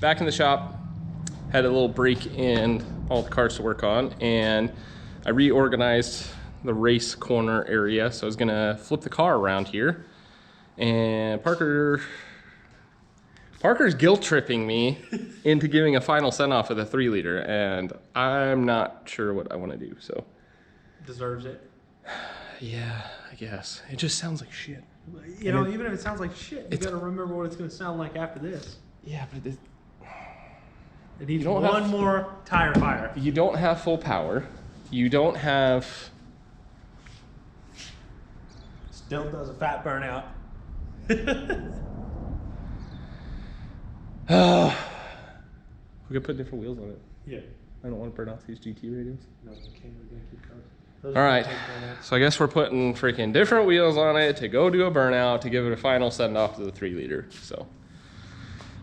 back in the shop, had a little break in all the cars to work on, and I reorganized the race corner area. So I was gonna flip the car around here, and Parker's guilt tripping me into giving a final send off of the 3-liter, and I'm not sure what I want to do. So deserves it. Yeah, I guess it just sounds like shit. You know, even if it sounds like shit, you gotta remember what it's gonna sound like after this. Yeah, but it needs one more tire fire. You don't have full power. You don't have. Still does a fat burnout. We could put different wheels on it. Yeah. I don't want to burn off these GT radios. No, we can't. We're gonna keep cars. All right, so I guess we're putting freaking different wheels on it to go do a burnout to give it a final send off to the 3-liter. So,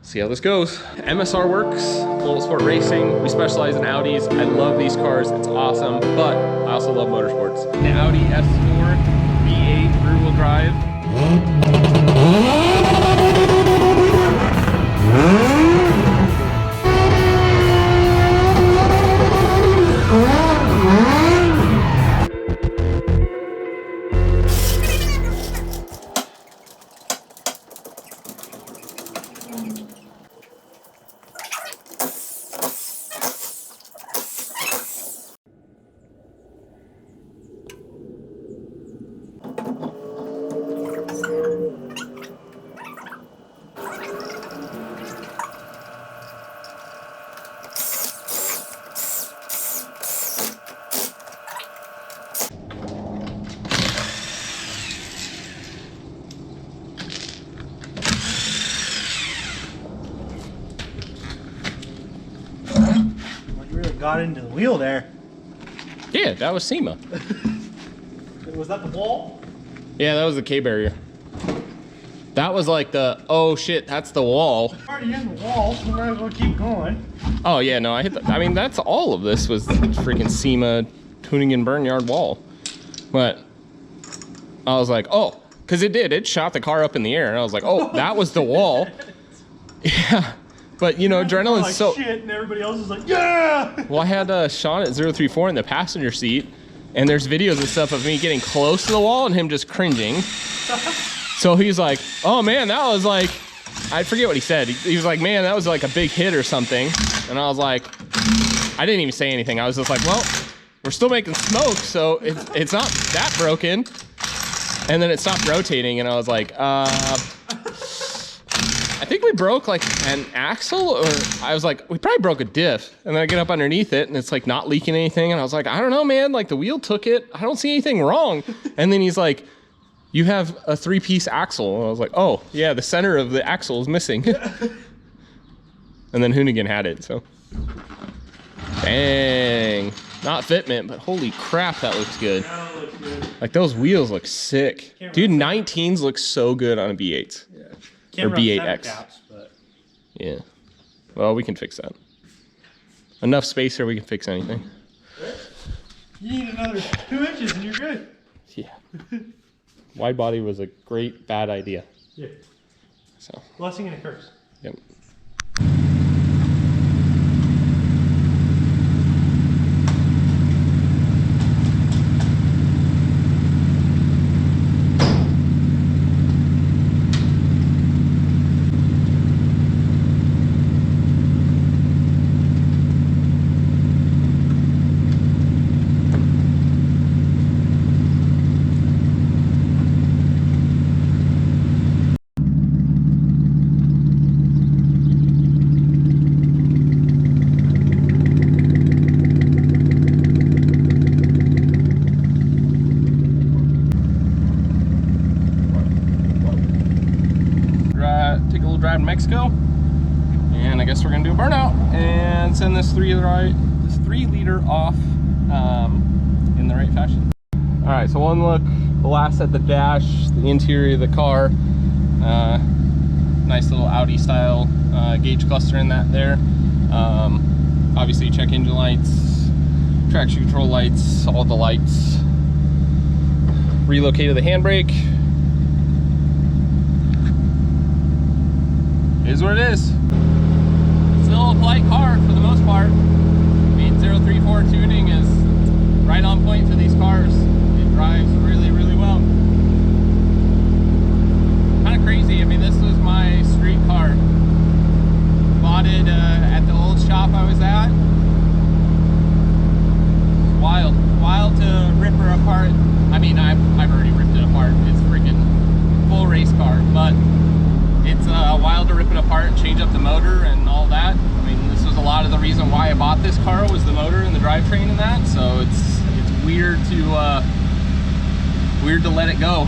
see how this goes. MSR Works, Global Sport Racing. We specialize in Audis. I love these cars. It's awesome, but I also love motorsports. The Audi S4 V8 rear-wheel drive. Got into the wheel there. Yeah, that was SEMA. Was that the wall? Yeah, that was the K-barrier. That was like the, oh shit, that's the wall. Already in the wall, so we might as well keep going. Oh yeah, no, I mean, that's all of this was freaking SEMA tuning and burn yard wall. But I was like, oh, because it shot the car up in the air, and I was like, oh, that was the wall. Yeah. But you know, adrenaline's like so shit, and everybody else is like, yeah. Well, I had Sean at 034 in the passenger seat, and there's videos and stuff of me getting close to the wall and him just cringing. So he's like, oh man, that was like, I forget what he said. He was like, man, that was like a big hit or something. And I was like, I didn't even say anything. I was just like, well, we're still making smoke, so it's not that broken. And then it stopped rotating, and I was like, I think we broke like an axle, or I was like, we probably broke a diff. And then I get up underneath it and it's like not leaking anything. And I was like, I don't know, man, like the wheel took it. I don't see anything wrong. And then he's like, you have a 3-piece axle. And I was like, oh yeah, the center of the axle is missing. And then Hoonigan had it, so. Dang, not fitment, but holy crap, that looks good. That looks good. Like those wheels look sick. Dude, 19s look so good on a B8. Yeah. Or B8X. Caps, but... Yeah. Well, we can fix that. Enough space here, we can fix anything. You need another 2 inches and you're good. Yeah. Wide body was a great, bad idea. Yeah. So. Blessing and a curse. Yep. Drive in Mexico, and I guess we're gonna do a burnout and send this 3-liter off in the right fashion. All right, so one look, the last at the dash, the interior of the car, nice little Audi style gauge cluster in that there. Obviously check engine lights, traction control lights, all the lights. Relocated the handbrake. Is what it is. most part. I mean, 034 tuning is right on point for these cars. It drives really, really well. Kind of crazy. I mean, this was my street car. Bought it at the old shop I was at. It's wild to rip her apart. I mean, I've already ripped it apart. It's freaking full race car, but it's wild to rip it apart and change up the motor and all that. I mean, this was a lot of the reason why I bought this car, was the motor and the drivetrain and that. So it's weird to let it go.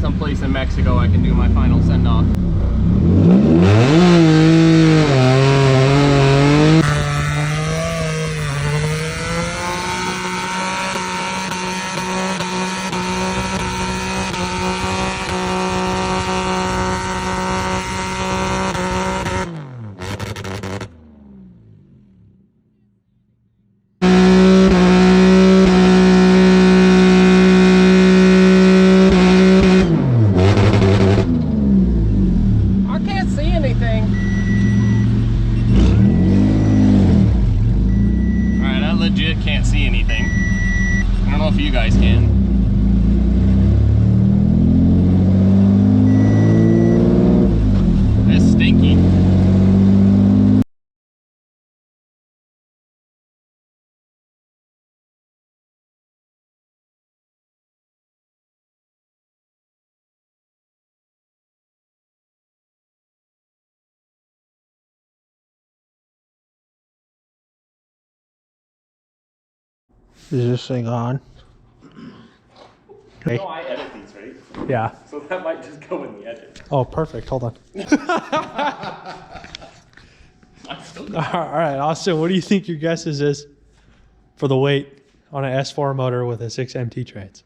Someplace in Mexico I can do my final send-off. Can't see anything. I don't know if you guys can. It's stinky. Is this thing on? Okay. No, I edit these, right? Yeah. So that might just go in the edit. Oh, perfect. Hold on. All right, Austin, what do you think your guesses is for the weight on an S4 motor with a 6 MT trans?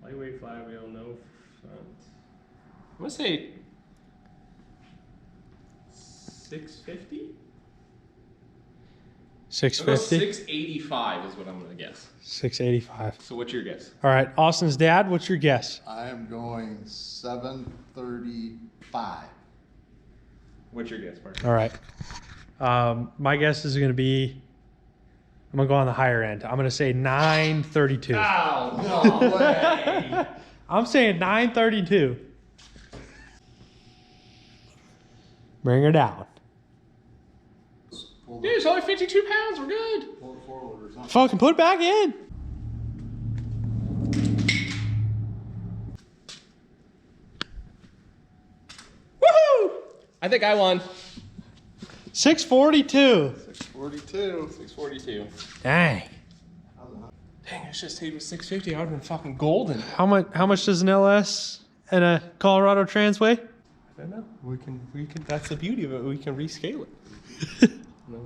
Lightweight flat wheel, no front. I'm gonna say 650? 650? 685 is what I'm gonna guess. 685. So what's your guess? All right, Austin's dad, what's your guess? I am going 735. What's your guess, Mark? All right. My guess is going to be, I'm going to go on the higher end. I'm going to say 932. Oh, no way. I'm saying 932. Bring her down. Dude, it's only 52 pounds. We're good. Pull it forward or something. Fucking put it back in. Woohoo! I think I won. 642. 642. 642. Dang. Dang, I should have stayed with 650. I would have been fucking golden. How much does an LS and a Colorado Trans weigh? I don't know. We can. That's the beauty of it. We can rescale it. No.